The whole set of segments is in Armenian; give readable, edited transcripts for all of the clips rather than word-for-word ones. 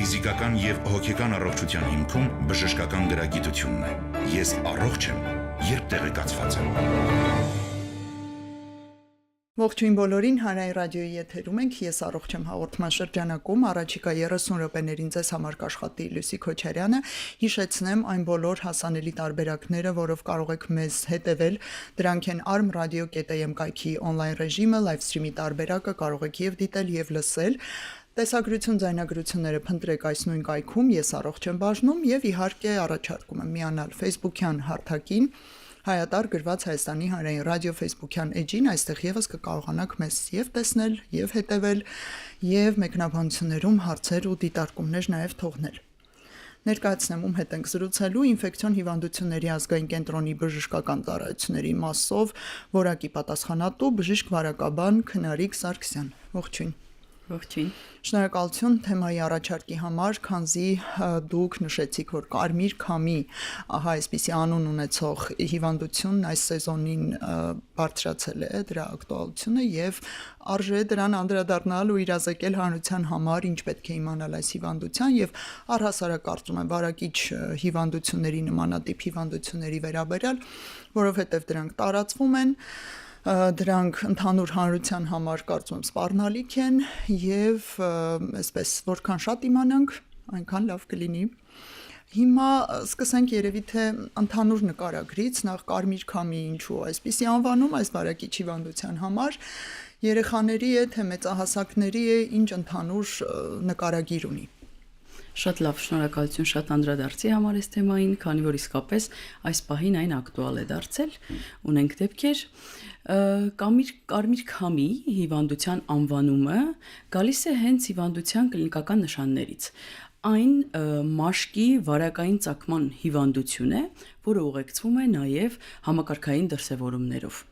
Ֆիզիկական եւ հոգեկան առողջության հիմքում բժշկական գրագիտությունն է։ Ես առողջ եմ, երբ տեղեկացված եմ։ Ողջույն բոլորին, Հանրային ռադիոյի եթերում ենք, ես առողջ եմ հաղորդման շրջանակում, առաջիկա 30 րոպեներին ձեզ համար կաշխատի Լուսի Քոչարյանը, հիշեցնեմ այն բոլոր հասանելի տարբերակները, որով կարող եք մեզ հետևել, դրանք են armradio.am կայքի on-line ռեժիմը, live stream-ի տարբերակը կարող եք եւ դիտել եւ լսել, տեսագրություն ձայնագրությունները փնտրեք այս նույն կայքում, ես առողջ եմ բաժնում եւ իհարկե առաջարկում եմ միանալ Facebook-յան հարթակին, Հայատար գրված Հայաստանի հանրային ռադիո Facebook-յան էջին, այստեղ եւս կկարողանաք մեզ եւ տեսնել, եւ հետեւել, եւ մեկնաբանություններում հարցեր ու դիտարկումներ նաեւ թողնել։ Ներկայացնեմ ում հետ ենք զրուցելու ինֆեկցիոն հիվանդությունների ազգային կենտրոնի բժշկական ծառայությունների մասով որակի պատասխանատու բժիշկ վարակաբան Քնարիկ Սարգսյան։ Ողջույն։ Ողջույն։ Շնորհակալություն թեմայի առաջարկի համար, քանզի դուք նշեցիք, որ կարմիր քամի, ահա այսպիսի անուն ունեցող հիվանդությունն այս սեզոնին բարձրացել է դրա ակտուալությունը եւ արժե դրան անդրադառնալ ու իրազեկել հանրության համար, ինչ պետք է իմանալ այս հիվանդության եւ առհասարակ կարծում եմ վարակիչ հիվանդությունների նմանատիպ հիվանդությունների վերաբերյալ, որովհետեւ դրանք տարածվում են դրանք ընդհանուր հանրության համար կարծում եմ սպառնալիք են եւ այսպես որքան շատ իմանանք, այնքան լավ կլինի։ Հիմա սկսենք երևի թե ընդհանուր նկարագրից, նախ կարմիր քամի ինչու այսպիսի անվանում այս վարակիչ հիվանդության համար, երեխաների է թե մեծահասակների է, ինչ ընդհանուր նկարագիր ունի։ Շատ լավ, շնորհակալություն շատ անդրադարձի համար այս թեմային, քանի որ իսկապես այս պահին այն ակտուալ է դարձել, ունենք դեպքեր, կարմիր քամի հիվանդության անվանումը գալիս է հենց հիվանդության կլինիկական նշաններից։ Այն մաշկի վարակային ծագման հիվանդություն է, որը ուղեկցվում է նաև համակարգային դրսևորումներով։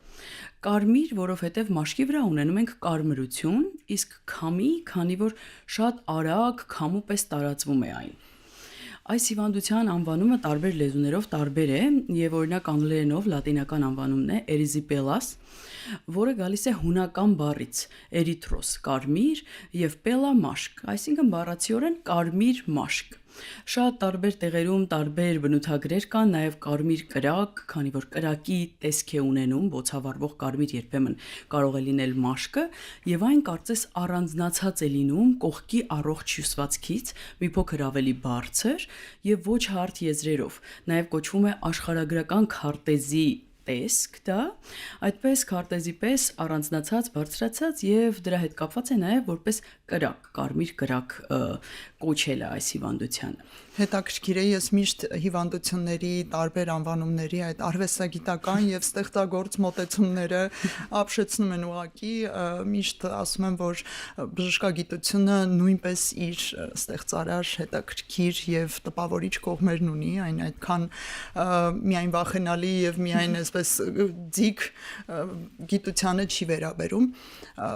Կարմիր, որովհետև մաշկի վրա ունենում ենք կարմրություն, իսկ քամի, քանի որ շատ արագ քամու պես տարածվում է այն։ Այս հիվանդության անվանումը տարբեր լեզուներով տարբեր է եւ օրինակ անգլերենով լատինական անվանումն է erysipelas, որը գալիս է հունական բառից erythros կարմիր եւ pela մաշկ, այսինքն բառացիորեն կարմիր մաշկ։ Շատ տարբեր տեղերում տարբեր բնութագրեր կան, նաև կարմիր կրակ, քանի որ կրակի տեսք է ունենում, բոցավառվող կարմիր երբեմն կարող է լինել մաշկը, եւ այն կարծես առանձնացած է լինում կողքի առողջ հյուսվածքից, մի փոքր ավելի բարձր եւ ոչ հարթ եզրերով։ Նաև կոչվում է աշխարհագրական քարտեզի տեսք դա, այդպես քարտեզի պես առանձնացած, բարձրացած եւ դրա հետ կապված է նաեւ որպես կրակ, կարմիր կրակ կոչել է այս հիվանդությանը։ Հետաքրքիր է, ես միշտ հիվանդությունների տարբեր անվանումների այդ արվեստագիտական եւ ստեղծագործ մոտեցումները ապշեցնում են ուղակի, միշտ ասում եմ, որ բժշկագիտությունը նույնպես իր ստեղծարար, հետաքրքիր եւ տպավորիչ կողմերն ունի, այն այդքան միայն վախենալի եւ միայն այսպես ձիգ գիտությանը չի վերաբերում։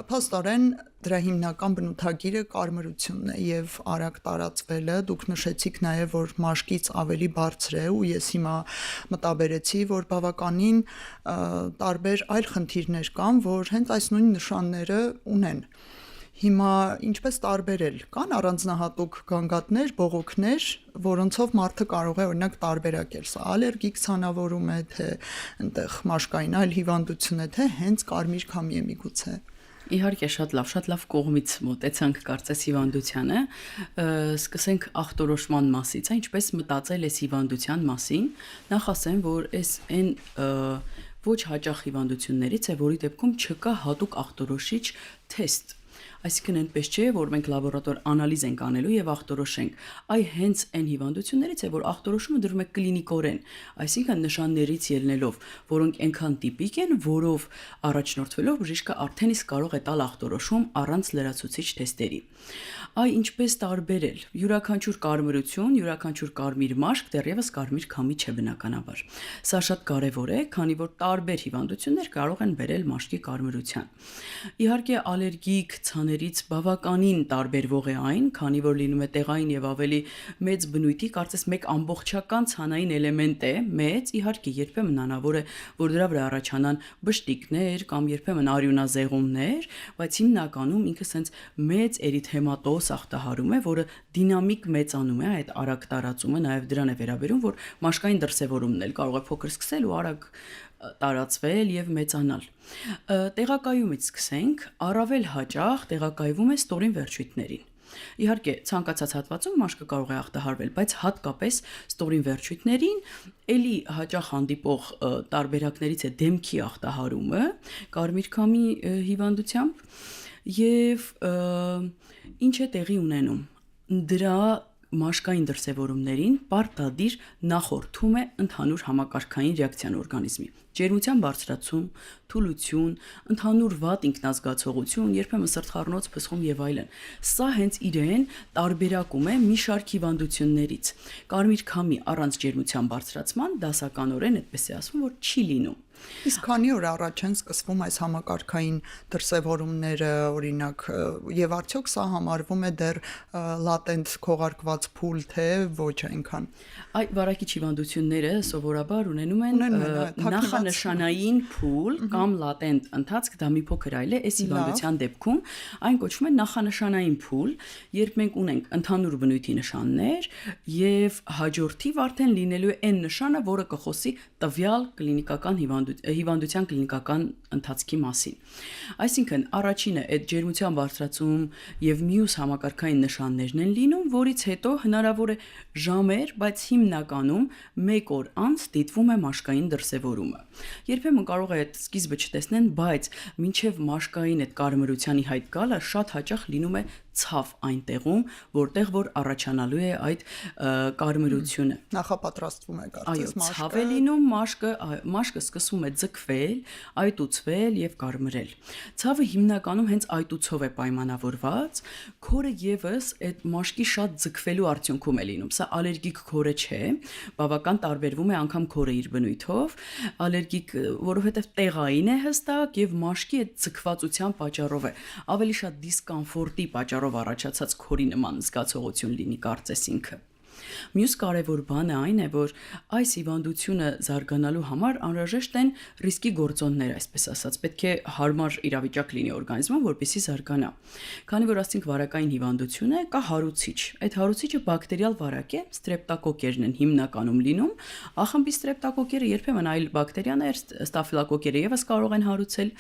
Փաստորեն դրա հիմնական բնութագիրը կարմրությունն է եւ արագ տարածվելը, դուք նշեցիք նաեւ, որ մաշկից ավելի բարձր է ու ես հիմա մտաբերեցի, որ բավականին տարբեր այլ խնդիրներ կան, որ հենց այս նույն նշանները ունեն։ Հիմա ինչպես տարբերել, կան առանձնահատուկ գանգատներ, բողոքներ, որոնցով մարդը կարող է օրինակ տարբերակել, սա ալերգիկ ցանավորում է, թե այնտեղ մաշկային այլ հիվանդություն է, թե հենց կարմիր քամի է միգուցե։ Իհարկե շատ լավ կողմից մոտեցանք կարծես հիվանդությանը, սկսենք ախտորոշման մասից, ինչպես մտածել ես հիվանդության մասին, նախ ասեմ, որ այս այն ոչ հաճախ հիվանդություններից է, որի դեպքում չկա հատուկ ախտորոշիչ թեստ։ Այսինքն այնպես չէ, որ մենք լաբորատոր անալիզ ենք անելու եւ ախտորոշենք, այ հենց այն հիվանդություններից է, որ ախտորոշումը դրվում է կլինիկորեն, այսինքն նշաններից ելնելով, որոնք այնքան տիպիկ են, որով առաջնորդվելով բժիշկը արդեն իսկ կարող է տալ ախտորոշում առանց լրացուցիչ թեստերի։ Այ ինչպես տարբերել։ Յուրաքանչյուր կարմրություն, յուրաքանչյուր կարմիր մաշկ դեռևս կարմիր քամի չէ բնականաբար։ Սա շատ կարևոր է, քանի որ տարբեր հիվանդություններ կարող են բերել մաշկի կարմրության։ Իհարկե ալերգիկ, ցաներ հիվանդություններից բավականին տարբերվող է այն, քանի որ լինում է տեղային եւ ավելի մեծ բնույթի, կարծես մեկ ամբողջական ցանային էլեմենտ է, մեծ, իհարկե երբեմն հնարավոր է, որ դրա վրա առաջանան բշտիկներ կամ երբեմն արյունազեղումներ, բայց հիմնականում ինքը սենց մեծ էրիթեմատոզ ախտահարում է, որը դինամիկ մեծանում է, այդ արագ տարածումը նաեւ դրան է վերաբերում, որ մաշկային դրսևորումն էլ կարող է փոքր սկսել ու արագ տարածվել եւ մեծանալ։ Տեղակայումից սկսենք, առավել հաճախ տեղակայվում է ստորին վերջույթներին։ Իհարկե, ցանկացած հատվածում մաշկը կարող է ախտահարվել, բայց հատկապես ստորին վերջույթներին էլի հաճախ հանդիպող տարբերակներից է դեմքի ախտահարումը կարմիր քամի հիվանդությամբ եւ ինչ է տեղի ունենում։ Դրա մաշկային դրսևորումներին պարտադիր նախորդում է ընդհանուր համակարգային ռեակցիան օրգանիզմի։ Ջերմության բարձրացում, թուլություն, ընդհանուր վատ ինքնազգացողություն, երբեմն սրտխառնոց փսխում եւ այլն։ Սա հենց իրեն տարբերակում է մի շարք հիվանդություններից։ Կարմիր քամի առանց ջերմության բարձրացման դասականորեն այդպես է ասվում, որ չի լինում։ Իսկ քանի օր առաջ են սկսվում այս համակարգային դրսևորումները, օրինակ, եւ արդյոք սա համարվում է դեռ լատենտ քողարկված փուլ, թե ոչ այնքան։ Այ վարակիչ հիվանդությունները սովորաբար ունենում են նախանշանային փուլ կամ լատենտ ընթացք, դա մի փոքր այլ է, այս հիվանդության դեպքում այն կոչվում է նախանշանային փուլ, երբ մենք ունենք ընդհանուր բնույթի նշաններ եւ հաջորդիվ արդեն լինելու է այն նշանը, որը կխոսի տվյալ կլինիկական հիվանդության կլինիկական ընթացքի մասին։ Այսինքն, առաջինը այդ ջերմության բարձրացում եւ մյուս համակարգային նշաններն են լինում, որից հետո հնարավոր է ժամեր, բայց հիմնականում 1 օր անց դիտվում է մաշկային դրսևորումը։ Երբեմն կարող է այդ սկիզբը չտեսնեն, բայց մինչև մաշկային այդ կարմրությանի հայտ գալը շատ հաճախ լինում է ցավ այնտեղում, որտեղ որ առաջանալու է այդ կարմրությունը։ Նախապատրաստվում է կարծես մաշկը։ Այո, ցավ է լինում, մաշկը սկսում է ձգվել, այտուցվել եւ կարմրել։ Ցավը հիմնականում հենց այտուցով է պայմանավորված, քորը եւս այդ մաշկի շատ ձգվելու արդյունքում է լինում։ Սա ալերգիկ քորը չէ, բավական տարբերվում է անգամ քորը իր բնույթով, ալերգիկ, որովհետեւ տեղային է հստակ եւ մաշկի այդ ձգվածության պատճառով է։ Ավելի շատ դիսկոմֆորտի պատճառով առաջացած քորի նման զգացողություն լինի կարծես ինքը։ Մյուս կարևոր բանը այն է, որ այս հիվանդությունը զարգանալու համար անհրաժեշտ են ռիսկի գործոններ, այսպես ասած, պետք է հարմար իրավիճակ լինի օրգանիզմում, որպեսզի զարգանա։ Քանի որ ասենք վարակային հիվանդություն է, կա հարուցիչ։ Այդ հարուցիչը բակտերիալ վարակ է, ստրեպտոկոկերն են հիմնականում լինում։ Ախմբի ստրեպտոկոկերը երբեմն այլ բակտերիաներ, ստաֆիլոկոկերը եւս կարող են հարուցել։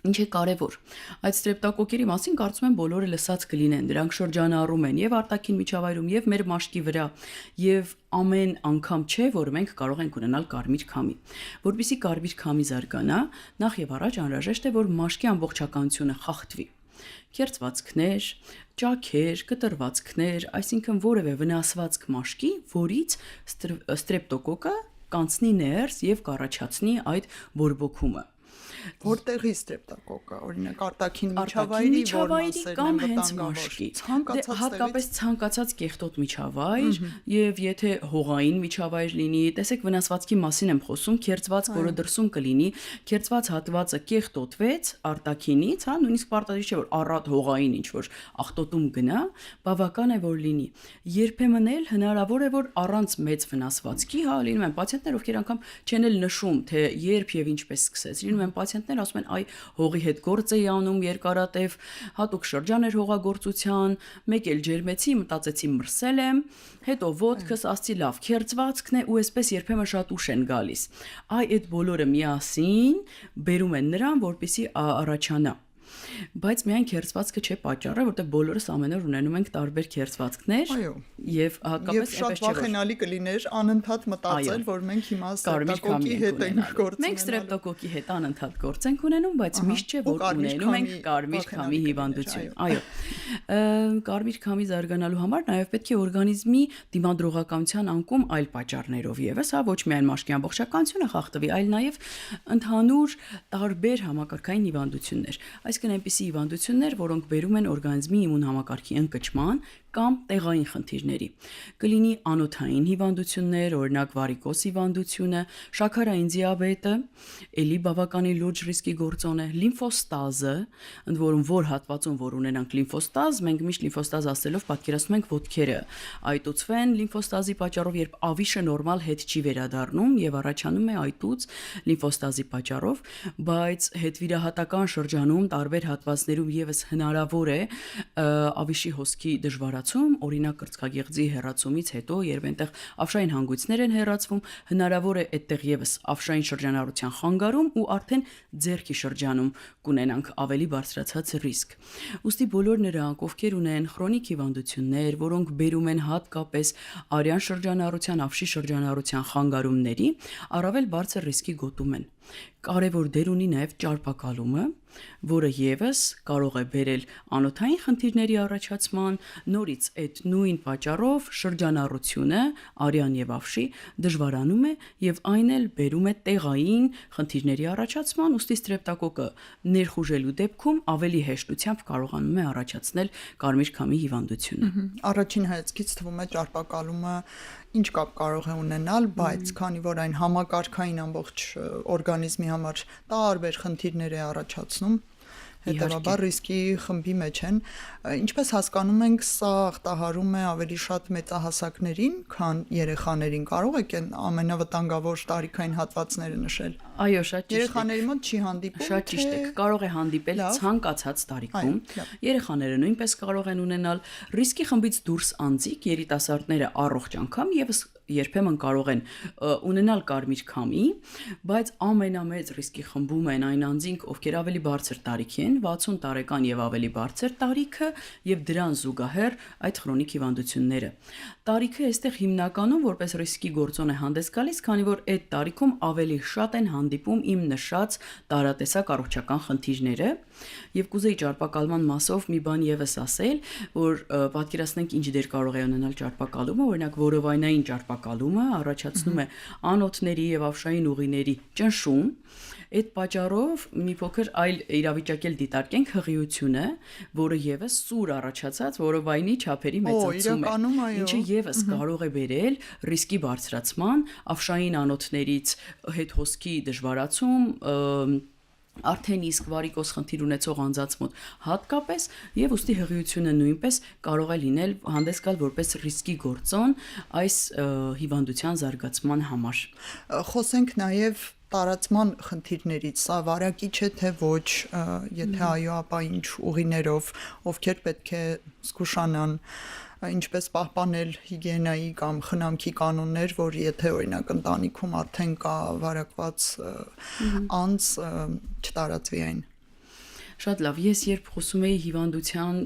Ինչ է կարևոր։ Այդ ստրեպտոկոկերի մասին կարծում եմ բոլորը լսած կլինեն, դրանք շրջանառում են եւ արտաքին միջավայրում եւ մեր մաշկի վրա եւ ամեն անգամ չէ, որ մենք կարող ենք ունենալ կարմիր քամի։ Որպեսզի կարմիր քամի զարգանա, նախ եւ առաջ անհրաժեշտ է, որ մաշկի ամբողջականությունը խախտվի։ Քերծվածքներ, ճաքեր, կտրվածքներ, այսինքն որևէ վնասվածք մաշկի, որից ստրեպտոկոկը կանցնի ներս եւ կառաջացնի այդ բորբոքումը։ Որտեղի ստրեպտոկոկը, օրինակ արտաքին միջավայրի կամ հենց մաշկի, հատկապես ցանկացած կեղտոտ միջավայր եւ եթե հողային միջավայր լինի, տեսեք վնասվածքի մասին եմ խոսում, քերծված, որը դրսում կլինի, քերծված հատվածը կեղտոտվեց արտաքինից, հա, նույնիսկ պարտադիր չէ որ առատ հողային ինչ որ աղտոտում գնա, բավական է որ լինի։ Երբեմն էլ հնարավոր է որ առանց մեծ վնասվածքի, հա, լինում են պացիենտներ, ովքեր անգամ չեն էլ նշում, թե երբ եւ ինչպես սկսեց, լինում են պացիենտներ ասում են, այ հողի հետ գործ էի անում երկարատև, հատուկ շրջան էր հողագործության, մեկ էլ ջերմեցի, մտածեցի մրսել եմ, հետո ոտքս ասցի լավ, քերծվածքն է ու այսպես երբեմն շատ ուշ են գալիս։ Այ այդ բոլորը միասին բերում են նրան, որպեսզի առաջանա։ Բայց միայն քերծվածքը չէ պատճառը, որտեղ բոլորս ամեն օր ունենում ենք տարբեր քերծվածքներ եւ հատկապես շատ վախենալի կլիներ անընդհատ մտածել, որ մենք հիմա ստրեպտոկոկի հետ ենք գործ ունենում։ Մենք ստրեպտոկոկի հետ անընդհատ գործ ենք ունենում, բայց միշտ չէ որ ունենում ենք կարմիր քամի հիվանդություն։ Այո։ Կարմիր քամի զարգանալու համար նաեւ պետք է օրգանիզմի դիմադրողականության անկում այլ պատճառներով եւս, հա, ոչ միայն մաշկի ամբողջականությունը խախտվի, այլ նաեւ ընդհանուր տարբեր համակարգային հիվանդություններ։ Այսինքն այնպիսի հիվանդություններ, որոնք բերում են օրգանիզմի իմուն համակարգի ընկճման կամ տեղային խնդիրների։ Կլինի անոթային հիվանդություններ, օրինակ վարիկոզ հիվանդությունը, շաքարային դիաբետը, էլի բավականին լուրջ ռիսկի գործոն է, լիմֆոստազը, ընդ որում որ հատվածում որ ունենանք լիմֆոստազ, մենք միշտ լիմֆոստազ ասելով պատկերացնում ենք ոտքերը այտուցվեն լիմֆոստազի պատճառով, երբ ավիշը նորմալ հետ չի վերադառնում եւ առաջանում է այտուց լիմֆոստազի պատճառով, բայց հետվիրահատական շրջանում տարբեր հատվածներում եւս հնարավոր է ավիշի հոսքի դժվարացում, օրինակ կրծքագեղձի հեռացումից հետո, երբ այնտեղ ավշային հանգույցներ են հեռացվում, հնարավոր է այդտեղ եւս ավշային շրջանառության խանգարում ու արդեն ձեռքի շրջանում կունենանք ավելի բարձրացած ռիսկ։ Ուստի բոլոր նրանք, ովքեր ունեն քրոնիկ հիվանդություններ, որոնք բերում են հատկապես արյան շրջանառության, ավշի շրջանառության խանգարումների, առավել բարձր ռիսկի գոտում են։ Կարևոր դեր ունի նաև ճարպակալումը, որը եւս կարող է բերել անոթային խնդիրների առաջացման, նորից այդ նույն պատճառով շրջանառությունը արյան եւ ավշի դժվարանում է եւ այն էլ բերում է տեղային խնդիրների առաջացման, ուստի ստրեպտոկոկը ներխուժելու դեպքում ավելի հեշտությամբ կարողանում է առաջացնել կարմիր քամի հիվանդությունը։ Առաջին հայացքից թվում է ճարպակալումը ինչ կապ կարող է ունենալ, բայց քանի որ այն համակարգային ամբողջ օրգանիզմի համար տարբեր խնդիրներ է առաջացնում, հետևաբար ռիսկի խմբի մեջ են, ինչպես հասկանում ենք, սա ախտահարում է ավելի շատ մեծահասակներին, քան երեխաներին։ Կարող եք այն ամենավտանգավոր տարիքային հատվածները նշել։ Այո, շատ ճիշտ է։ Երեխաների մոտ չի հանդիպում։ Շատ ճիշտ է, կարող է հանդիպել ցանկացած տարիքում։ Երեխաները նույնպես կարող են ունենալ ռիսկի խմբից դուրս անձիկ, երիտասարդները առողջ անգամ եւս երբեմն կարող են ունենալ կարմիր քամի, բայց ամենամեծ ռիսկի խմբում են այն անձինք, ովքեր ավելի բարձր տարիքի են, 60 տարեկան եւ ավելի բարձր տարիքը եւ դրան զուգահեռ այդ քրոնիկ հիվանդությունները։ Տարիքը այստեղ հիմնականում որպես ռիսկի գործոն է հանդես գալիս, քանի որ այդ տարիքում ավելի շատ են հանդիպում իմ նշած տարատեսակ առողջական խնդիրները, եւ կուզեի ճարպակալման մասով մի բան եւս ասել, որ պատկերացնենք ինչ դեր կարող է ունենալ ճարպակալումը, օրինակ որովայնային ճարպակալումը առաջացնում է անոթների եւ ավշային ուղիների ճնշում։ Այդ պատճառով մի փոքր այլ իրավիճակ էլ դիտարկենք հղիությունը, որը եւս սուր առաջացած որովայնի չափերի մեծացում է, ինչը եւս կարող է բերել ռիսկի բարձրացման, ավշային անոթներից հետ հոսքի դժվարացում, արդեն իսկ վարիկոզ խնդիր ունեցող անձանց մոտ հատկապես եւ ուստի հղիությունը նույնպես կարող է լինել հանդես գալ որպես ռիսկի գործոն այս հիվանդության զարգացման համար։ Խոսենք նաեւ տարածման խնդիրներից, սա վարակիչ է թե ոչ, եթե այո, ապա ինչ ուղիներով, ովքեր պետք է զգուշանան, ինչպես պահպանել հիգիենայի կամ խնամքի կանոններ, որ եթե օրինակ ընտանիքում արդեն կա վարակված անձ, չտարածվի այն։ Շատ լավ, ես երբ խոսում էի հիվանդության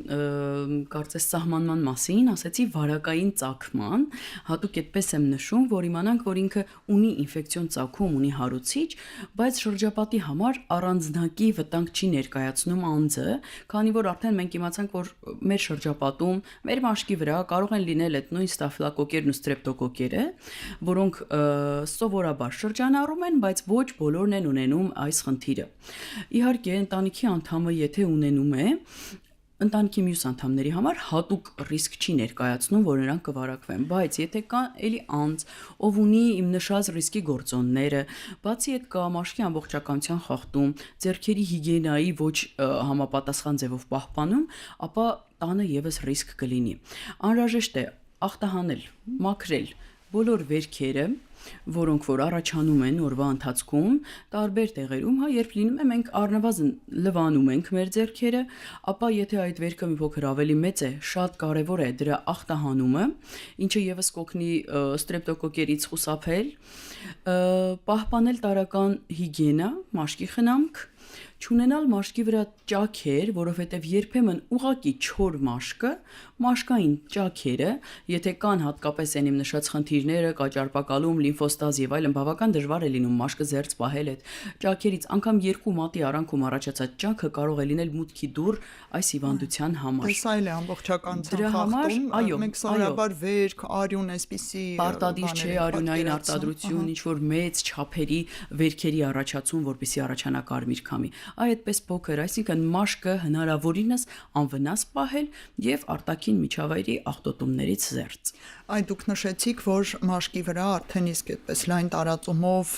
կարծես սահմանման մասին, ասեցի վարակային ծագման, հատուկ այդպես եմ նշում, որ իմանանք, որ ինքը ունի ինֆեկցիոն ծագում, ունի հարուցիչ, բայց շրջապատի համար առանձնակի վտանգ չի ներկայացնում անձը, քանի որ արդեն մենք իմացանք, որ մեր շրջապատում, մեր մաշկի վրա կարող են լինել այդ նույն ստաֆիլոկոկերն ու ստրեպտոկոկերը, որոնք սովորաբար շրջանառում են, բայց ոչ բոլորն են ունենում այս խնդիրը։ Իհարկե, ընտանիքի անդամը եթե ունենում է, ընտանիքի մյուս անդամների համար հատուկ ռիսկ չի ներկայացնում, որ նրանք կվարակվեն, բայց եթե կա էլի անձ, ով ունի իմ նշած ռիսկի գործոնները, բացի այդ կա մաշկի ամբողջականության խախտում, ձեռքերի հիգիենայի ոչ համապատասխան ձևով պահպանում, ապա տանը եւս ռիսկ կլինի։ Անհրաժեշտ է ախտահանել, մաքրել բոլոր վերքերը, որոնք որ առաջանում են օրվա ընթացքում, տարբեր տեղերում, երբ լինում է մենք առնվազն լվանում ենք մեր ձեռքերը, ապա եթե այդ վերքը մի փոքր ավելի մեծ է, շատ կարևոր է դրա ախտահանումը, ինչը եւս կօգնի ստրեպտոկոկերից խուսափել, պահպանել տարրական հիգիենա, մաշկի խնամք, չունենալ մաշկի վրա ճաքեր, որովհետև երբեմն ուղակի չոր մաշկը մաշկային ճաքերը, եթե կան հատկապես այն իմ նշած խնդիրները, կաճարպակալում, լիմֆոստազ եւ այլն, բավական դժվար է լինում մաշկը զերծ պահել այդ ճաքերից, անգամ 2 մատի արանքում առաջացած ճաքը կարող է լինել մուտքի դուռ այս հիվանդության համար։ Դա էլ է ամբողջականության Դրա համար, խախտում, այո, մենք սովորաբար վերք, արյուն, այսպիսի պարտադիր չէ արյունային արտադրություն, ինչ որ մեծ չափերի վերքերի առաջացում, որպեսզի առաջանա կարմիր քամի։ Այդպես փոքր, այսինքն մաշկը հնարավորինս անվնաս պահել եւ արտաքին միջավայրի աղտոտումներից զերծ։ Այ դուք նշեցիք, որ մաշկի վրա արդեն իսկ այդպես լայն տարածումով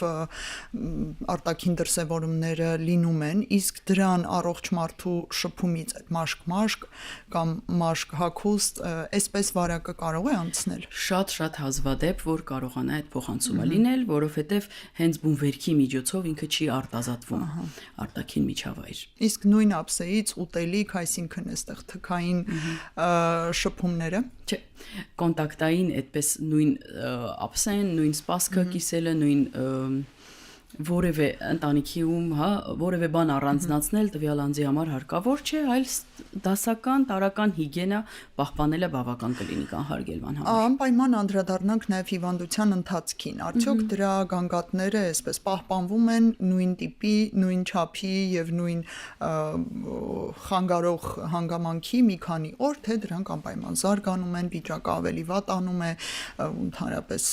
արտաքին դրսևորումները լինում են, իսկ դրան առողջ մարդու շփումից այդ մաշկ կամ մաշկ հագուստ, այսպես վարակը կարող է անցնել։ Շատ հազվադեպ, որ կարողանա այդ փոխանցումը լինել, որովհետեւ հենց բուն վերքի միջոցով ինքը չի արտազատվում արտաքին միջավայր։ Իսկ նույն ափսեից ուտելիք, այսինքն այստեղ թքային շփումները, չէ, կոնտակտային այդպես նույն ափսեն, նույն սպասքը կիսելը, նույն որևէ ընտանիքիում, որևէ բան առանձնացնել տվյալ անձի համար հարկավոր չէ, այլ դասական, տարական հիգիենա պահպանելը բավական կլինի կանհարգելման համար։ Անպայման անդրադառնանք նաև հիվանդության ընթացքին։ Արդյոք դրա գանգատները այսպես պահպանվում են նույն տիպի, նույն չափի եւ նույն խանգարող հանգամանքի մի քանի օր, թե դրանք անպայման զարգանում են, վիճակը ավելի վատանում է, ընդհանրապես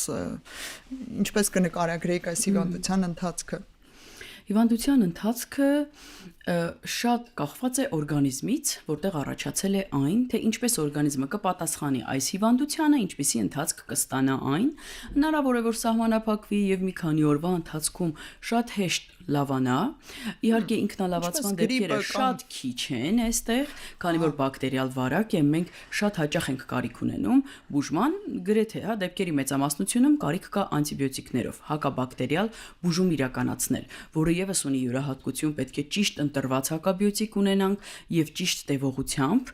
ինչպես կնկարագրեիք այս հիվանդության ընթացքը։ Հիվանդության ընթացքը շատ կախված է օրգանիզմից, որտեղ առաջացել է այն, թե ինչպես օրգանիզմը կպատասխանի այս հիվանդությանը, ինչպիսի ընթացք կստանա այն, հնարավոր է որ սահմանափակվի եւ մի քանի օրվա ընթացքում շատ հեշտ լավանա։ Իհարկե ինքնալավացման դեպքերը շատ քիչ են այստեղ, քանի որ բակտերիալ վարակ է, մենք շատ հաճախ ենք կարիք ունենում բուժման, գրեթե դեպքերի մեծամասնությունում կարիք կա անտիբիոտիկներով, հակաբակտերիալ բուժում իրականացնել, որը եւս ունի յուրահատկություն, պետք է ճիշտ ընտրված հակաբիոտիկ ունենանք եւ ճիշտ տևողությամբ։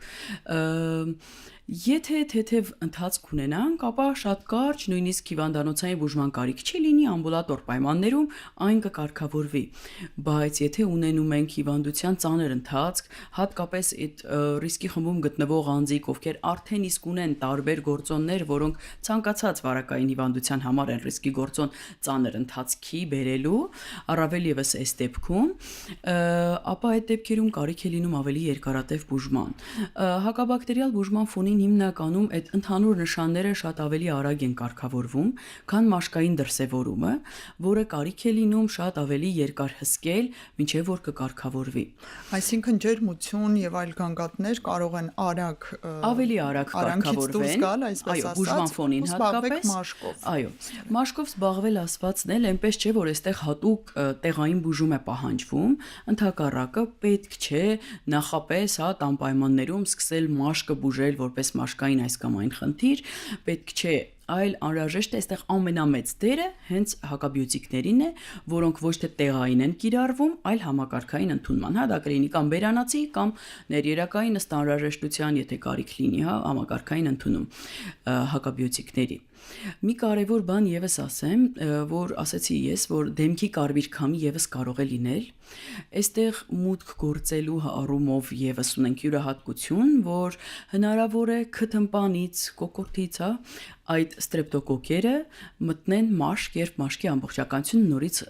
Եթե թեթև ընթացք ունենանք, ապա շատ կարճ, նույնիսկ հիվանդանոցային բուժման կարիք չի լինի, ամբուլատոր պայմաններում այն կկարգավորվի։ Բայց եթե ունենում ենք հիվանդության ծանր ընթացք, հատկապես այդ ռիսկի խմբում գտնվող անձիկ, ովքեր արդեն իսկ ունեն տարբեր գործոններ, որոնք ցանկացած վարակային հիվանդության համար են ռիսկի գործոն ծանր ընթացքի բերելու, առավել եւս այս դեպքում, ապա այդ դեպքերում կարիք է լինում ավելի երկարատև բուժման։ Հակաբակտերիալ բուժման ֆոնին հիմնականում այդ ընդհանուր նշանները շատ ավելի արագ են կարգավորվում, քան մաշկային դրսևորումը, որը կարիք է լինում շատ ավելի երկար հսկել, մինչև որ կկարգավորվի։ Այսինքն ջերմություն եւ այլ գանգատներ կարող են ավելի արագ կարգավորվեն, այո, բուժման ֆոնին հատկապես, այո, մաշկով զբաղվել ասվածն էլ այնպես չէ, որ այստեղ հատուկ տեղային բուժում է պահանջվում, ընդհակառակը պետք չէ նախապես տան պայմաններում սկսել մաշկը բուժել որպես մաշկային այս կամ այն խնդիր, պետք չէ, այլ անհրաժեշտ է այստեղ ամենամեծ դերը հենց հակաբիոտիկներին է, որոնք ոչ թե տեղային են կիրառվում, այլ համակարգային ընդունման, դա կլինի կամ բերանացի կամ ներերակային ըստ անհրաժեշտության, եթե կարիք լինի, համակարգային ընդունում հակաբիոտիկների։ Մի կարևոր բան եւս ասեմ, որ ասացի ես, որ դեմքի կարմիր քամի եւս կարող է լինել։ Այստեղ մուտք գործելու առումով եւս ունենք յուրահատկություն, որ հնարավոր է քթմպանից, կոկորդից, այդ ստրեպտոկոկերը մտնեն մաշկ, երբ մաշկի ամբողջականությունը նորից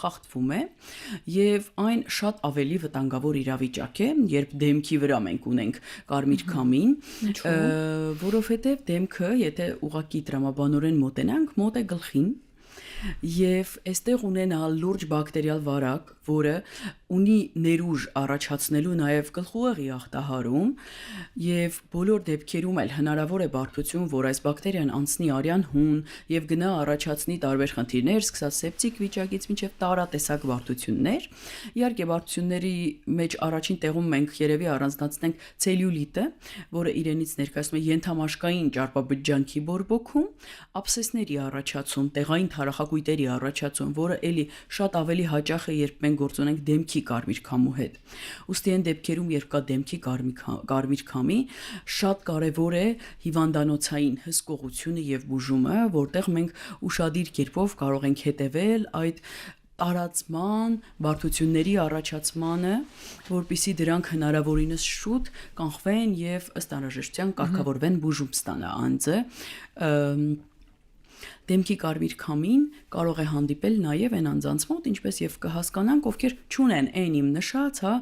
խախտվում է, եւ այն շատ ավելի վտանգավոր իրավիճակ է, երբ դեմքի վրա մենք ունենք կարմիր քամին, որովհետեւ դեմքը, եթե ուղղակի տրամաբանորեն մոտենանք, մոտ է գլխին, եւ այստեղ ունենալ լուրջ բակտերիալ վարակ, որը ունի ներուժ առաջացնելու նաեւ գլխուղեղի ախտահարում եւ բոլոր դեպքերում էլ հնարավոր է բարդություն, որ այս բակտերիան անցնի արյան հուն եւ գնա առաջացնի տարբեր խնդիրներ, սկսած սեպտիկ վիճակից մինչեւ տարատեսակ բարդություններ։ Իհարկե բարդությունների մեջ առաջին տեղում մենք երևի առանձնացնենք ցելյուլիտը, որը իրենից ներկայացնում է ենթամաշկային ճարպաբջջանքի բորբոքում, աբսեսների առաջացում, տեղային թարախակույտերի առաջացում, որը էլի շատ ավելի հաճախ է, երբ մենք գործ ունենք դեմքի կարմիր քամու հետ։ Ուստի այն դեպքերում, երբ կա դեմքի կարմիր քամի, շատ կարևոր է հիվանդանոցային հսկողությունը եւ բուժումը, որտեղ մենք ուշադիր կերպով կարող ենք հետևել այդ տարածման, բարդությունների առաջացմանը, որpիսի դրանք հնարավորինս շուտ կանխվեն եւ ըստ անհրաժեշտության կարգավորվեն բուժում ստանա անձը դեմքի կարմիր քամին կարող է հանդիպել նաև այն անձանց մոտ, ինչպես եւ կհասկանանք, ովքեր չունեն այն իմ նշած, հա,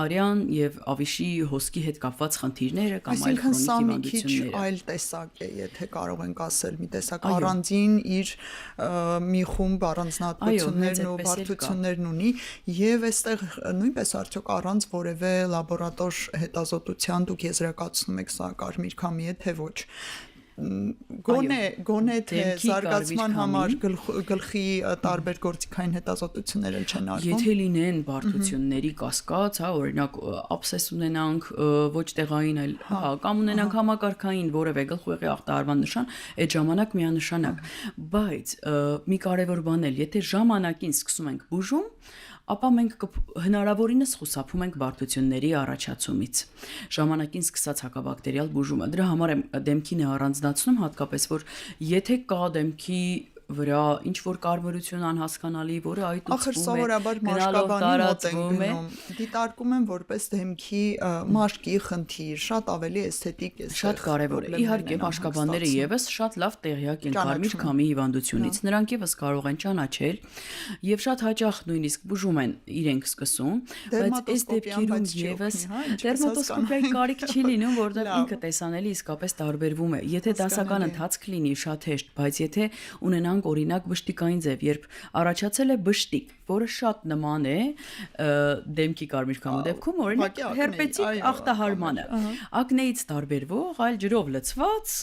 արյան եւ ավիշի հոսքի հետ կապված խնդիրները կամ այլ քրոնիկ հիվանդությունները։ Այլ տեսակ է, եթե կարող ենք ասել, մի տեսակ առանձին իր մի խումբ առանձնահատկություններն ու բարդություններն ունի եւ այստեղ նույնպես արդյոք առանց որևէ լաբորատոր հետազոտության դուք եզրակացնում եք սա կարմիր քամի է թե ոչ։ Գոնե թե զարգացման համար գլխի տարբեր գործիքային հետազոտություններ չեն արվում։ Եթե լինեն բարդությունների կասկած, հա, օրինակ աբսես ունենանք ոչ տեղային, այլ հա, կամ ունենանք համակարգային որևէ գլխուեղի ախտահարման նշան, այդ ժամանակ միանշանակ։ Բայց մի կարևոր բան էլ, եթե ժամանակին սկսում ենք բուժում, ապա մենք հնարավորինս խուսափում ենք բարդությունների առաջացումից։ Ժամանակին սկսած հակաբակտերիալ բուժումը։ Դրա համար եմ դեմքին առանձնացնում հատկապես, որ եթե կա դեմքի վրա ինչ որ կարևորություն անհասկանալի, որը այտուցվում է, մաշկաբանի մոտ են գնում, դիտարկում են որպես դեմքի մաշկի խնդիր, շատ ավելի էսթետիկ է։ Շատ կարևոր է։ Իհարկե, մաշկաբանները եւս շատ լավ տեղյակ են կարմիր քամի հիվանդությունից, նրանք եւս կարող են ճանաչել եւ շատ հաճախ նույնիսկ բուժում են իրենք սկսում, բայց այս դեպքերում եւս դերմատոսկոպիայի կարիք չի լինում, որտեղ ինքը տեսանելի իսկապես տարբերվում է։ Եթե դասական ընթացք լինի շատ հեշտ, բայց եթե ունենանք օրինակ բշտիկային ձև, երբ առաջացել է բշտիկ, որը շատ նման է դեմքի կարմիր քամու դեպքում, օրինակ հերպետիկ ախտահարմանը, ակնեից տարբերվող, այլ ջրով լցված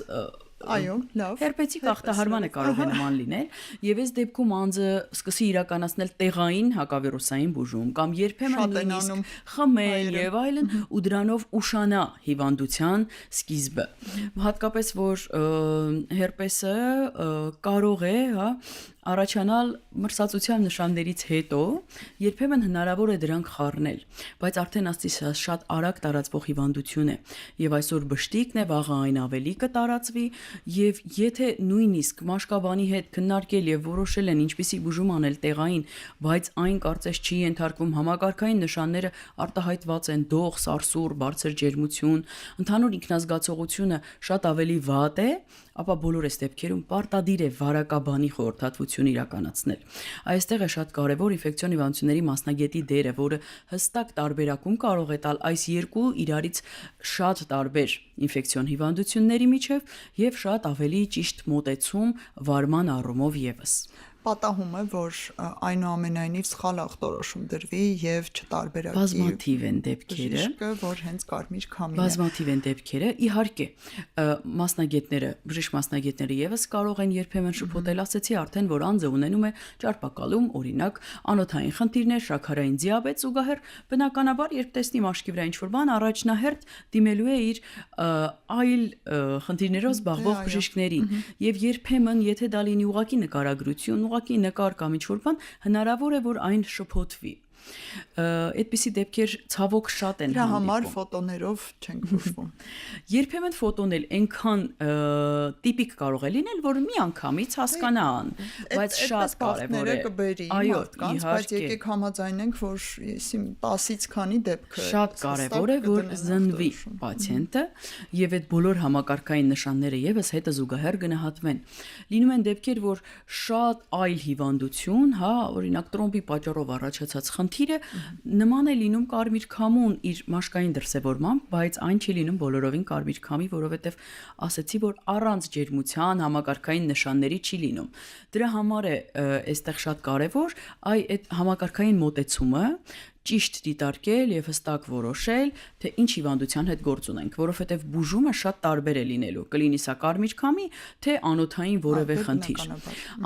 Այո, լավ։ Հերպետիկ ախտահարմանը կարող է նման լինել, եւ այս դեպքում անձը սկսի իրականացնել տեղային հակավիրուսային բուժում կամ երբեմն նույնիսկ խմել եւ այլն ու դրանով ուշանա հիվանդության սկիզբը։ Հատկապես որ հերպեսը կարող է, հա, առաջանալ մրսածության նշաններից հետո, երբեմն հնարավոր է դրանք խառնել, բայց արդեն ասի շատ արագ տարածվող հիվանդություն է եւ այսօր բշտիկն է, վաղը այն ավելի կտարածվի եւ եթե նույնիսկ մաշկաբանի հետ քննարկել եւ որոշել են ինչպիսի բուժում անել տեղային, բայց այն կարծես չի ենթարկվում համակարգային նշանները արտահայտված են դող, սարսուռ, բարձր ջերմություն, ընդհանուր ինքնազգացողությունը շատ ավելի վատ է, ապա բոլոր այս դեպքերում պարտադիր է վարակաբանի խորհրդատվություն իրականացնել։ Այստեղ է շատ կարևոր ինֆեկցիոն հիվանդությունների մասնագետի դերը, որը հստակ տարբերակում կարող է տալ այս երկու իրարից շատ տարբեր ինֆեկցիոն հիվանդությունների միջև եւ շատ ավելի ճիշտ մոտեցում վարման առումով եւս։ Պատահում է, որ այնուամենայնիվ սխալ ախտորոշում դրվի եւ չտարբերակի բազմաթիվ են դեպքերը, որ հենց կարմիր քամին է։ Բազմաթիվ են դեպքերը, իհարկե, մասնագետները, բժիշկ մասնագետները եւս կարող են երբեմն շփոթել, ասեցի արդեն, որ անձը ունենում է ճարպակալում, օրինակ, անոթային խնդիրներ, շաքարային դիաբետ, զուգահեռ բնականաբար, երբ տեսնի մաշկի վրա ինչ-որ բան, առաջնահերթ դիմելու է իր այլ խնդիրներով զբաղվող բժիշկներին եւ երբեմն, եթե դա լինի ուղղակի նկարագրություն, ուղղակի նկար կամ ինչ-որ բան, հնարավոր է, որ այն շփոթվի։ Այդպիսի դեպքեր ցավոք շատ են հանդիպում։ Դրա համար ֆոտոներով չենք բուժվում։ Երբեմն ֆոտոն էլ այնքան տիպիկ կարող է լինել, որ մի անգամից հասկանան, բայց շատ կարևոր է։ Այո, բայց եկեք համաձայնենք, որ 10-ից քանի դեպքը շատ կարևոր է, որ զննվի պացիենտը եւ այդ բոլոր համակարգային նշանները եւս հետը զուգահեռ գնահատվեն։ Լինում են դեպքեր, որ շատ այլ հիվանդություն, հա, օրինակ տրոմբի պատճառով առաջացած խնդիրը նման է լինում կարմիր քամուն իր մաշկային դրսևորմամբ, բայց այն չի լինում բոլորովին կարմիր քամի, որովհետև ասեցի, որ առանց ջերմության համակարգային նշանների չի լինում։ Դրա համար է այստեղ շատ կարևոր այդ համակարգային մոտեցումը ճիշտ դիտարկել եւ հստակ որոշել, թե ինչ հիվանդության հետ գործ ունենք, որովհետեւ բուժումը շատ տարբեր է լինելու։ Կլինի սա կարմիր քամի, թե անոթային որևէ խնդիր։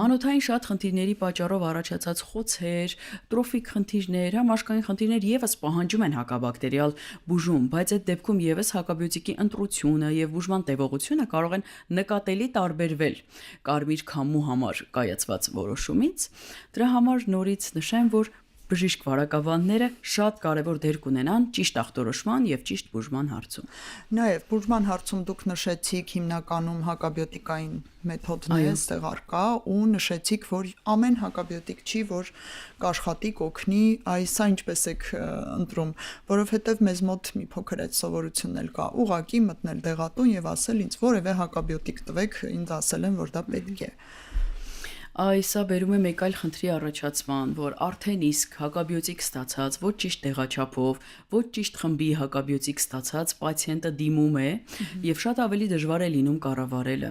Անոթային շատ խնդիրների պատճառով առաջացած խոցեր, տրոֆիկ խնդիրներ, մաշկային խնդիրներ եւս պահանջում են հակաբակտերիալ բուժում, բայց այդ դեպքում եւս հակաբիոտիկի ընտրությունը եւ բուժման տևողությունը կարող են նկատելի տարբերվել կարմիր քամու համար կայացված որոշումից։ Դրա համար նորից նշեմ, որ բժիշկ վարակաբանները շատ կարևոր դեր կունենան ճիշտ ախտորոշման եւ ճիշտ բուժման հարցում։ Նաև բուժման հարցում դուք նշեցիք հիմնականում հակաբիոտիկային մեթոդներ այստեղ առկա ու նշեցիք, որ ամեն հակաբիոտիկ չի, որ կաշխատի կօգնի, սա ինչպես եք ընտրում, որովհետև մեզ մոտ մի փոքր այդ սովորությունն էլ կա, ուղղակի մտնել դեղատուն եւ ասել ինձ որևէ հակաբիոտիկ տվեք, ինձ ասել են, որ դա պետք է։ Սա բերում է մեկ այլ խնդրի առաջացման, որ արդեն իսկ հակաբիոտիկ ստացած, ոչ ճիշտ տեղաչափով, ոչ ճիշտ խմբի հակաբիոտիկ ստացած պացիենտը դիմում է եւ շատ ավելի դժվար է լինում կառավարելը։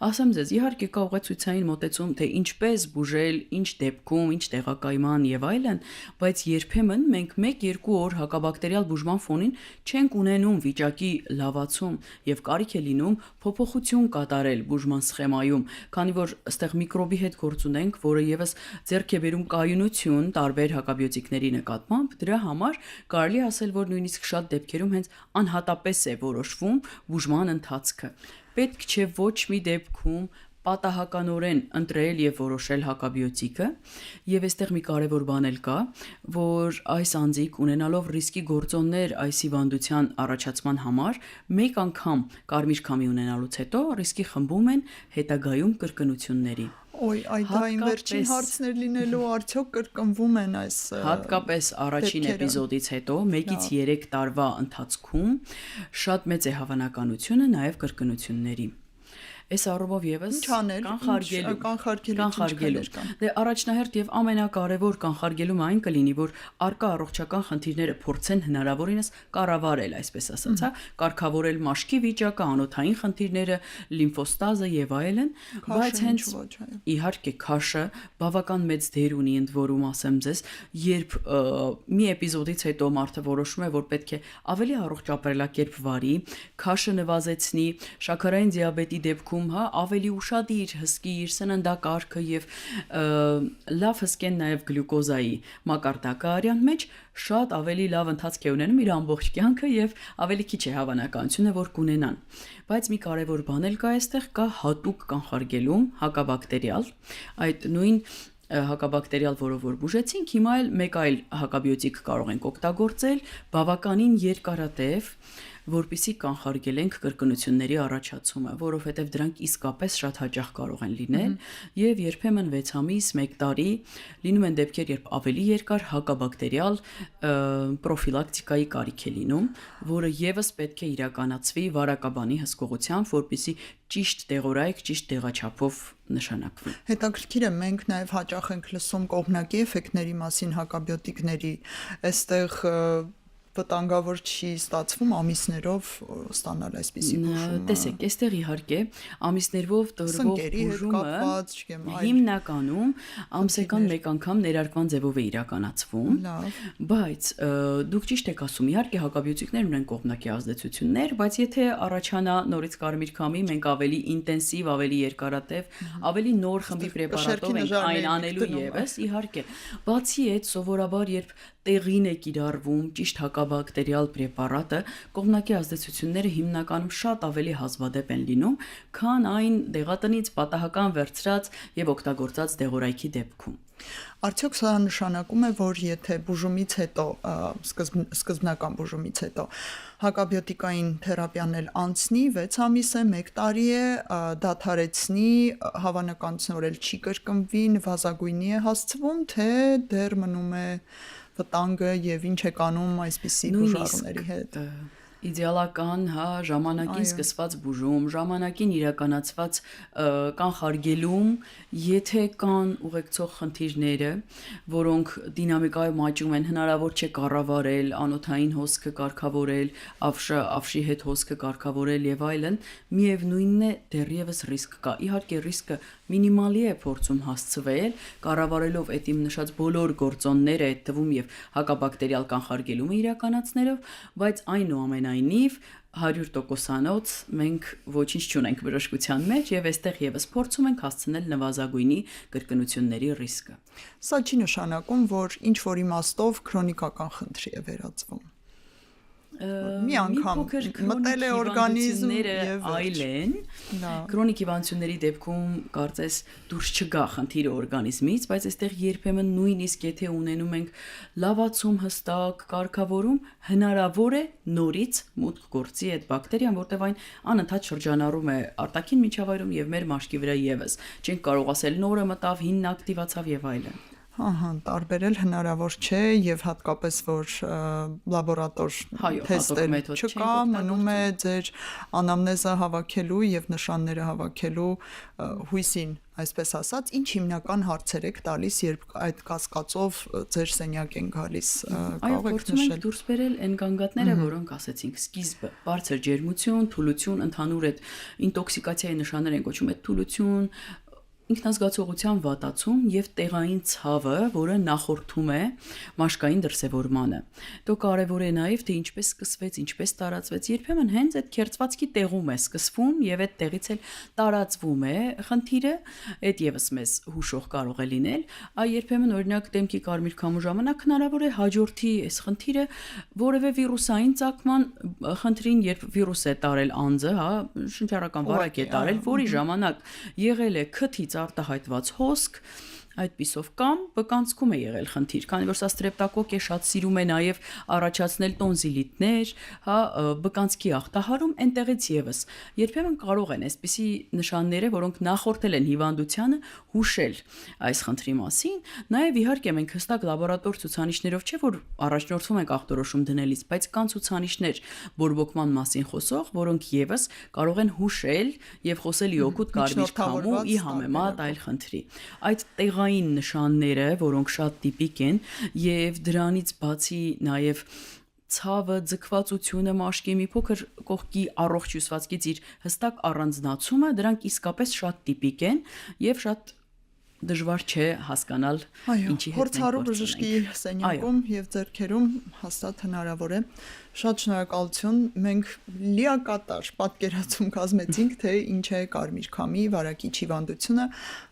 Ասեմ ձեզ, իհարկե կա ուղեցույցային մոտեցում, թե ինչպես բուժել, ինչ դեպքում, ինչ տեղակայման եւ այլն, բայց երբեմն մենք 1-2 օր հակաբակտերիալ բուժման ֆոնին չենք ունենում վիճակի լավացում եւ կարիք է լինում փոփոխություն կատարել բուժման սխեմայում, քանի որ այստեղ միկրոբի հետ գործ ունենք, որը եւս ձեռք է բերում կայունություն տարբեր հակաբիոտիկների նկատմամբ, դրա համար կարելի ասել, որ նույնիսկ շատ դեպքերում հենց անհատապես է որոշվում բուժման ընթացքը։ Պետք չէ ոչ մի դեպքում պատահականորեն ընտրել եւ որոշել հակաբիոտիկը, եւ այստեղ մի կարեւոր բան էլ կա, որ այս անձիկ ունենալով ռիսկի գործոններ այս հիվանդության առաջացման համար, մեկ անգամ կարմիր քամի ունենալուց հետո ռիսկի խմբում են հետագայում կրկնությունների։ Այդ այն վերջին հարցներ լինելու արդյոք կրկնվում են այս հատկապես առաջին էպիզոդից հետո 1-ից 3 տարվա ընթացքում շատ մեծ է հավանականությունը նաև կրկնությունների։ Այս առումով եւս կանխարգելու։ Դե առաջնահերթ եւ ամենակարևոր կանխարգելումը այն կլինի, որ արկա առողջական խնդիրները փորձեն հնարավորինս կառավարել, այսպես ասած, հա, կարգավորել մաշկի վիճակը, անոթային խնդիրները, լիմֆոստազը եւ այլն, բայց հենց իհարկե քաշը բավական մեծ դեր ունի ընդ որում, ասեմ ձեզ, երբ մի էպիզոդից հետո մարդը որոշում է, որ պետք է ավելի առողջ ապրելակերպ վարի, քաշը նվազեցնի, շաքարային դիաբետի դեպքում ավելի ուշադիր հսկի իր սննդակարգը եւ լավ հսկեն նաեւ գլյուկոզայի մակարդակը արյան մեջ շատ ավելի լավ ընթացք է ունենում իր ամբողջ կյանքը եւ ավելի քիչ է հավանականությունը որ կունենան բայց մի կարեւոր բան էլ կա այստեղ կա հատուկ կանխարգելում հակաբակտերիալ այդ նույն հակաբակտերիալ որով որ բուժեցինք հիմա էլ մեկ այլ հակաբիոտիկ կարող ենք օգտագործել բավականին երկարատև որպեսզի կանխարգելենք կրկնությունների առաջացումը, որովհետև դրանք իսկապես շատ հաճախ կարող են լինել եւ երբեմն 6 ամիս, 1 տարի լինում են դեպքեր, երբ ավելի երկար հակաբակտերիալ պրոֆիլակտիկայի կարիք է լինում, որը եւս պետք է իրականացվի վարակաբանի հսկողությամբ, որպեսզի ճիշտ տեղորայք, ճիշտ տեղաչափով նշանակվի։ Հետաքրքիր է, մենք նաև հաճախ ենք լսում կողմնակի էֆեկտների մասին հակաբիոտիկների, այստեղ վտանգավոր չի ստացվում ամիսներով ստանալ այսպիսի բուժումը։ Տեսեք, այստեղ իհարկե ամիսներով տրվող բուժումը հիմնականում ամսական մեկ անգամ ներարկման ձևով է իրականացվում, բայց դուք ճիշտ եք ասում, իհարկե հակաբիոտիկներ ունեն կողմնակի ազդեցություններ, բայց եթե առաջանա նորից կարմիր քամի, մենք ավելի ինտենսիվ, ավելի երկարատև, ավելի նոր խմբի պրեպարատով ենք այն անելու եւս, իհարկե։ Բացի այդ, սովորաբար երբ տեղին է կիրառվում ճիշտ հակաբակտերիալ պրեպարատը, կողմնակի ազդեցությունները հիմնականում շատ ավելի հազվադեպ են լինում, քան այն դեղատնից պատահական վերցրած եւ օգտագործած դեղորայքի դեպքում։ Արդյոք սա նշանակում է, որ եթե բուժումից հետո, սկզբնական բուժումից հետո հակաբիոտիկային թերապիան էլ անցնի, 6 ամիս է, 1 տարի է, դադարեցնի, հավանականություն որ չի կրկնվի, նվազագույնի է հասցվում, թե դեռ մնում է վտանգը եւ ինչ է կանում այսպիսի բուժառուների հետ։ Իդեալական, հա, ժամանակին սկսված բուժում, ժամանակին իրականացված կանխարգելում, եթե կան ուղեկցող խնդիրները, որոնք դինամիկայում աճում են, հնարավոր չէ կառավարել, անոթային հոսքը կարգավորել, ավշի հետ հոսքը կարգավորել եւ այլն, միևնույնն է դեռևս ռիսկ կա։ Իհարկե ռիսկը մինիմալի է փորձում հասցվել, կառավարելով այդ իմ նշած բոլոր գործոնները, այդ թվում եւ հակաբակտերիալ կանխարգելումը իրականացնելով, բայց այնուամենայնիվ 100%-անոց մենք ոչինչ չունենք բժշկության մեջ եւ այստեղ եւս փորձում ենք հասցնել նվազագույնի կրկնությունների ռիսկը։ Սա չի նշանակում, որ ինչ որ իմաստով քրոնիկական խնդրի է վերածվում։ մի անգամ փոքր մտել է օրգանիզմ եւ այլ են։ Քրոնիկ հիվանդությունների դեպքում կարծես դուրս չգա խնդիրը օրգանիզմից, բայց այստեղ երբեմն նույնիսկ եթե ունենում ենք լավացում հստակ կարգավորում, հնարավոր է նորից մուտք գործի այդ բակտերիան, որտեղ այն անընդհատ շրջանառում է արտաքին միջավայրում եւ մեր մաշկի վրա եւս։ Չենք կարող ասել նորը մտավ, հինն ակտիվացավ եւ այլն։ Ահա, տարբերել հնարավոր չէ եւ հատկապես որ լաբորատոր թեստեր չկա, մնում է ձեր անամնեզը հավաքելու եւ նշանները հավաքելու հույսին, այսպես ասած, ինչ հիմնական հարցեր եք տալիս, երբ այդ կասկածով ձեր սենյակ են գալիս, կարող եք նշել։ Դուրս բերել այն գանգատները, որոնք ասեցինք, սկիզբը, բարձր ջերմություն, թուլություն, ընդհանուր այդ ինտոքսիկացիայի նշաններ են կոչում, այդ թուլություն, ինքնազգացողության վատացում եւ տեղային ցավը, որը նախորդում է մաշկային դրսևորմանը։ Դո կարևոր է նաեւ թե ինչպես սկսվեց, ինչպես տարածվեց։ Երբեմն հենց այդ քերծվածքի տեղում է սկսվում եւ այդ տեղից էլ տարածվում է խնդիրը, այդ եւս մեզ հուշող կարող է լինել։ Երբեմն օրինակ դեմքի կարմիր քամու ժամանակ հնարավոր է հաջորդի այս խնդիրը որևէ վիրուսային ծագման խնդրին, երբ վիրուս է տարել անձը, հա, շնչառական վարակ է տարել, որի ժամանակ եղել է քթից արտահայտված հոսք, այդպիսով կամ բկանցքում է եղել խնդիր, քանի որ սա ստրեպտոկոկ է, շատ սիրում է նաև առաջացնել տոնզիլիտներ, հա, բկանցքի ախտահարում, այնտեղից եւս երբեմն կարող են այսպիսի նշանները, որոնք նախորդել են հիվանդությանը, հուշել այս խնդրի մասին, նաև իհարկե մենք հստակ լաբորատոր ցուցանիշներով չէ որ առաջնորդվում ենք ախտորոշում դնելիս, բայց կան ցուցանիշներ բորբոքման մասին խոսող, որոնք եւս կարող են հուշել եւ խոսել իօգուտ կարմիր քամու ի համեմատ այլ խնդրի։ Այդ նշանները, որոնք շատ տիպիկ են եւ դրանից բացի նաեւ ցավը, ձգվածությունը, մաշկի մի փոքր կողքի առողջ հյուսվածքից իր հստակ առանձնացումը, դրանք իսկապես շատ տիպիկ են եւ շատ դժվար չէ հասկանալ ինչի հետ փորձառու բժշկի սենյակում եւ ձեռքերում հաստատ հնարավոր է։ Շատ շնորհակալություն։ Մենք լիակատար պատկերացում կազմեցինք, թե ինչ է կարմիր քամի վարակիչ հիվանդությունը։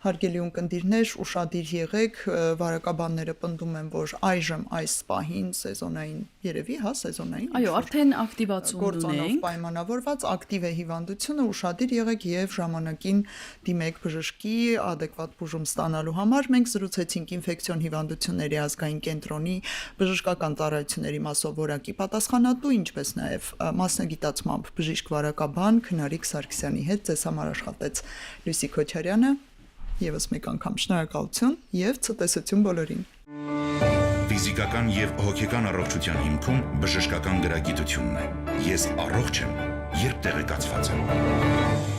Հարգելի ունկնդիրներ, ուշադիր եղեք, վարակաբանները պնդում են, որ այժմ այս պահին սեզոնային, երևի, հա, սեզոնային։ Այո, արդեն ակտիվացում ունենք, պայմանավորված ակտիվ է հիվանդությունը, ուշադիր եղեք եւ ժամանակին դիմեք բժշկի adekvat բուժում ստանալու համար։ Մենք զրուցեցինք ինֆեկցիոն հիվանդությունների ազգային կենտրոնի բժշկական ծառայությունների մասով պատասխանատու, ինչպես նաև մասնագիտացմամբ բժիշկ վարակաբան Քնարիկ Սարգսյանի հետ ձեզ համար աշխատեց Լուսի Քոչարյանը։ Եվս մեկ անգամ շնորհակալություն եւ ցտեսություն բոլորին։ Ֆիզիկական եւ հոգեկան առողջության հիմքում բժշկական գրագիտությունն է։ Ես առողջ եմ, երբ տեղեկացված եմ։